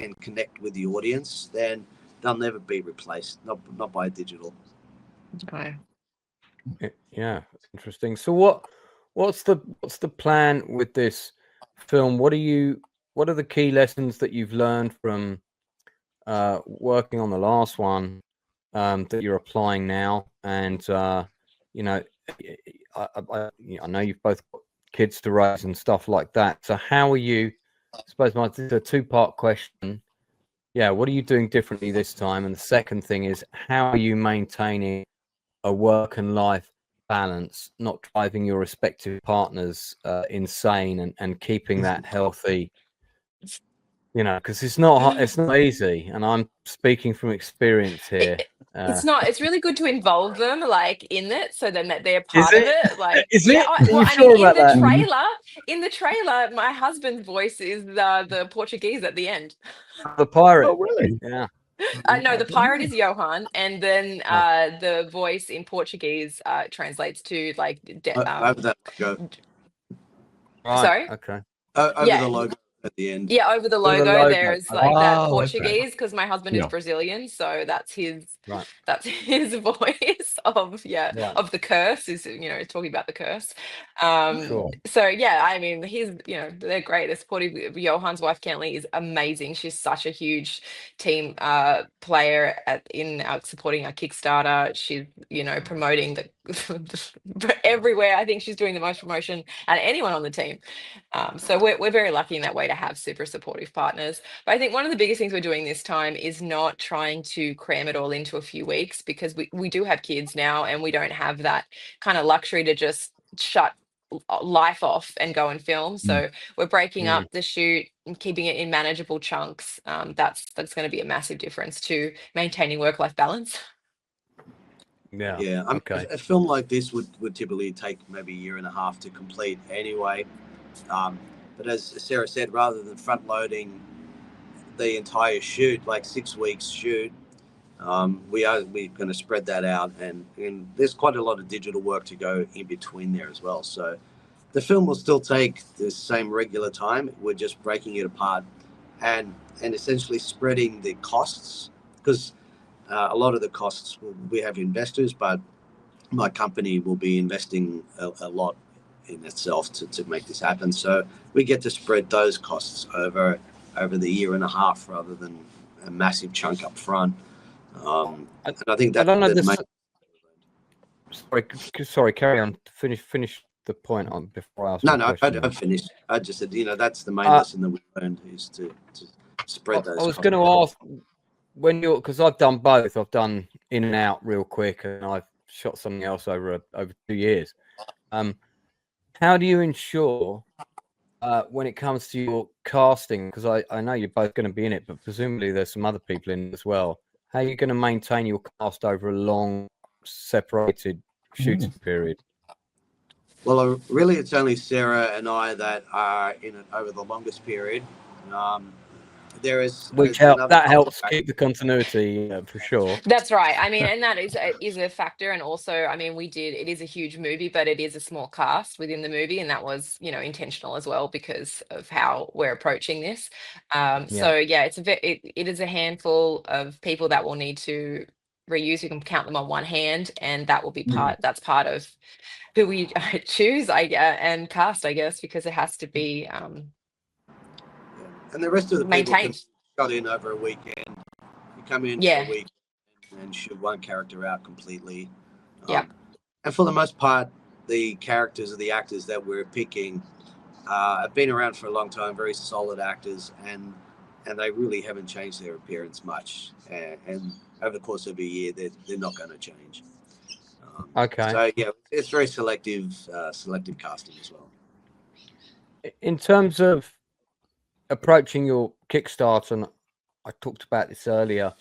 can connect with the audience, then they'll never be replaced, not by digital. Okay. Yeah, interesting. So what's the plan with this film? What are the key lessons that you've learned from working on the last one that you're applying now? And you know, I know you've both got kids to raise and stuff like that. So how are you? I suppose it's a two-part question. Yeah, what are you doing differently this time? And the second thing is, how are you maintaining a work and life balance, not driving your respective partners insane, and keeping that healthy? You know, because it's not easy, and I'm speaking from experience here. It's not. It's really good to involve them, like, in it, so then that they're part of it. Like, Is yeah, it? Are you sure about that? In the trailer, my husband's voice is the Portuguese at the end. The pirate. Oh, really? Yeah. No, the pirate is Johan, and then the voice in Portuguese translates to like. Over that logo. Right. Sorry. Okay. Over the logo at the end. Yeah, over the logo, there's like that Portuguese, because my husband is Brazilian, so that's his voice of of the curse, is talking about the curse. So yeah, I mean, they're great. They're supportive. Johan's wife Kentley is amazing. She's such a huge team player in supporting our Kickstarter. She's promoting everywhere. I think she's doing the most promotion out of anyone on the team. So we're very lucky in that way to have super supportive partners. But I think one of the biggest things we're doing this time is not trying to cram it all into a few weeks, because we do have kids now, and we don't have that kind of luxury to just shut life off and go and film. So we're breaking up the shoot and keeping it in manageable chunks. That's going to be a massive difference to maintaining work-life balance. Yeah. Okay. A film like this would typically take maybe a year and a half to complete anyway. But as Sarah said, rather than front loading the entire shoot, like 6 weeks shoot, we're going to spread that out, and there's quite a lot of digital work to go in between there as well. So the film will still take the same regular time. We're just breaking it apart and essentially spreading the costs, because a lot of the costs, we have investors, but my company will be investing a lot in itself to make this happen. So we get to spread those costs over the year and a half, rather than a massive chunk up front. And I think that. Sorry, carry on. Finish the point on before I ask. No, I've finished. I just said, that's the main lesson that we learned, is to spread those. I was going to ask, because I've done both. I've done in and out real quick, and I've shot something else over 2 years. How do you ensure when it comes to your casting, because I know you're both going to be in it, but presumably there's some other people in it as well. How are you going to maintain your cast over a long, separated shooting period? Well, really, it's only Sarah and I that are in it over the longest period. That helps keep the continuity for sure. That's right. I mean, and that is a factor. And also, I mean, it is a huge movie, but it is a small cast within the movie, and that was intentional as well, because of how we're approaching this. So yeah, it is a handful of people that will need to reuse. We can count them on one hand, and that will be that's part of who we choose, and cast, I guess, because it has to be and the rest of the maintained. People got in over a weekend. You come in for a week and shoot one character out completely. And for the most part, the characters or the actors that we're picking have been around for a long time, very solid actors, and they really haven't changed their appearance much. And over the course of a year, they're not going to change. Okay. So yeah, it's very selective casting as well. In terms of approaching your Kickstarter, and I talked about this earlier,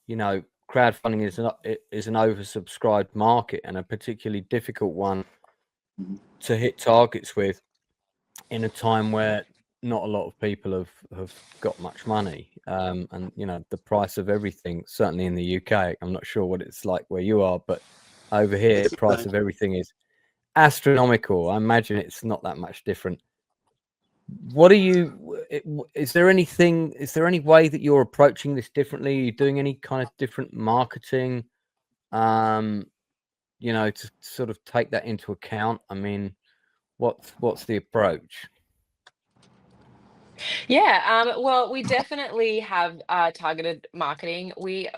crowdfunding is an oversubscribed market, and a particularly difficult one to hit targets with in a time where not a lot of people have got much money. And the price of everything, certainly in the UK, I'm not sure what it's like where you are, but over here the price of everything is astronomical. I imagine it's not that much different what are you? Is there anything? Is there any way that you're approaching this differently? Are you doing any kind of different marketing? You know, to sort of take that into account. I mean, what's the approach? Yeah, well, we definitely have targeted marketing. We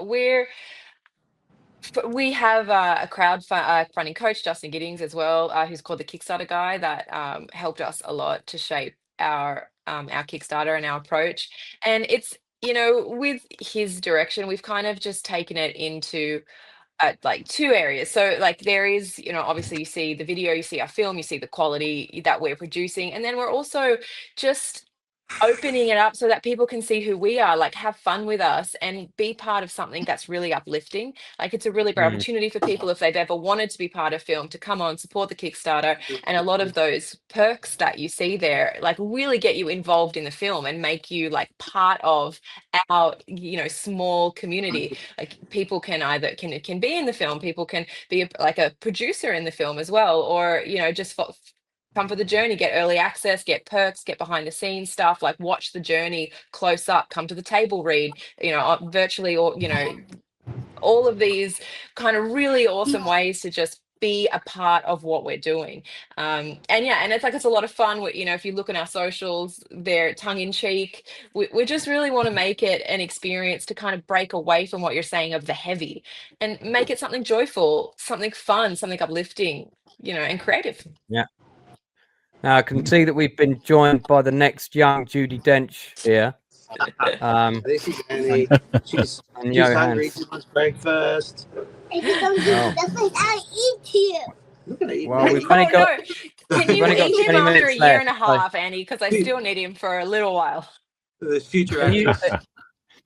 have a funding coach, Justin Giddings, as well, who's called the Kickstarter guy, that helped us a lot to shape our Kickstarter and our approach. And it's, with his direction, we've kind of just taken it into like two areas. So like there is, obviously you see the video, you see our film, you see the quality that we're producing, and then we're also just opening it up so that people can see who we are, like have fun with us and be part of something that's really uplifting. Like it's a really great opportunity for people, if they've ever wanted to be part of film, to come on, support the Kickstarter. And a lot of those perks that you see there, like really get you involved in the film and make you like part of our, small community. Like people can either can be in the film, people can be like a producer in the film as well, or, just come for the journey, get early access, get perks, get behind the scenes stuff, like watch the journey close up, come to the table read, virtually, or, all of these kind of really awesome ways to just be a part of what we're doing. And it's like, it's a lot of fun. If you look at our socials, they're tongue in cheek. We just really want to make it an experience to kind of break away from what you're saying of the heavy and make it something joyful, something fun, something uplifting, and creative. Yeah. Now I can see that we've been joined by the next young Judi Dench here. This is Annie. She's hungry. She wants breakfast. Well, we've only got. Can you eat him after a year and a half, Annie? Because I still need him for a little while. The future.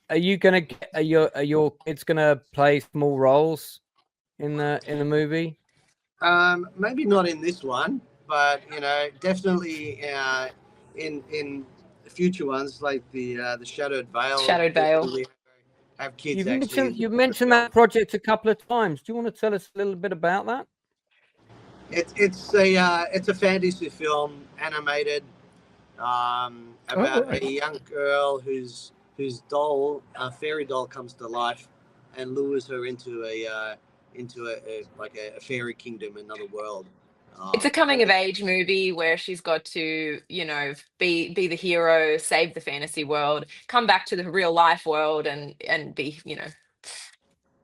Are your kids gonna play small roles in the movie? Maybe not in this one, but definitely in future ones like the Shadowed Veil. Shadowed Veil. Have kids. You've mentioned that project a couple of times. Do you want to tell us a little bit about that? It's a fantasy film, animated, about a young girl whose fairy doll comes to life and lures her into a fairy kingdom, another world. It's a coming of age movie where she's got to, be the hero, save the fantasy world, come back to the real life world, and be,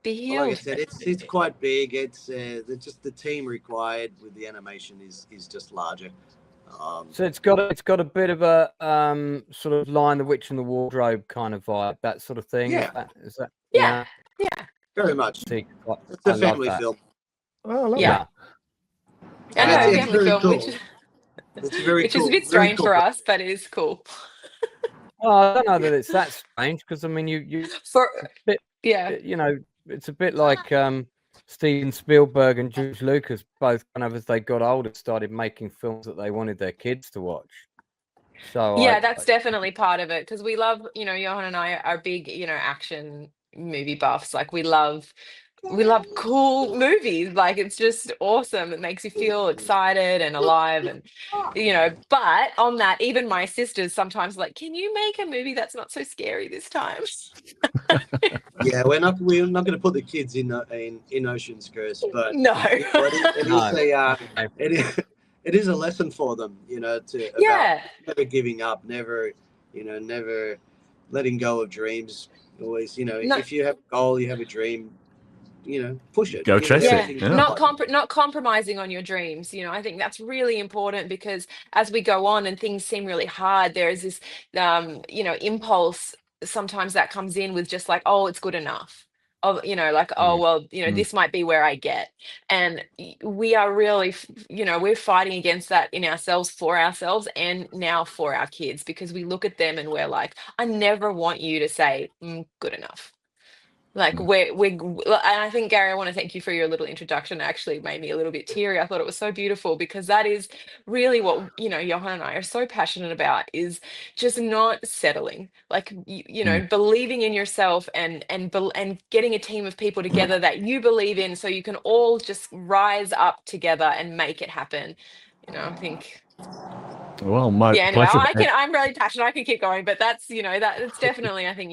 be healed. Well, like I said, it's quite big. It's just the team required with the animation is just larger. So it's got a bit of a sort of Lion, the Witch and the Wardrobe kind of vibe, that sort of thing. Yeah. Is that? Yeah. Very much. It's a family film. Oh, I love that. I know, it's family film, cool. which is a bit strange for us, but it is cool. Well, I don't know that it's that strange, because I mean, it's a bit like Steven Spielberg and George Lucas, both kind of as they got older started making films that they wanted their kids to watch. So yeah, that's definitely part of it, because we love, Johan and I are big, action movie buffs. Like we love cool movies. Like it's just awesome. It makes you feel excited and alive, and but on that, even my sisters sometimes like, can you make a movie that's not so scary this time? Yeah, we're not going to put the kids in Ocean's Curse, but no, it is a lesson for them, about never giving up, never letting go of dreams. Always, if you have a goal, you have a dream, push it. Go chase it. Yeah. Not compromising on your dreams. I think that's really important, because as we go on and things seem really hard, there is this, impulse sometimes that comes in with just like, oh, it's good enough. Oh, this might be where I get. And we are really, we're fighting against that in ourselves, for ourselves, and now for our kids, because we look at them and we're like, I never want you to say good enough. Like and I think, Gary, I want to thank you for your little introduction. It actually made me a little bit teary. I thought it was so beautiful, because that is really what, Johan and I are so passionate about, is just not settling, like, believing in yourself and getting a team of people together that you believe in, so you can all just rise up together and make it happen. you know, I think. Well, my Yeah, anyway, pleasure. I'm really passionate. I can keep going, but that's, you know, that it's definitely, I think you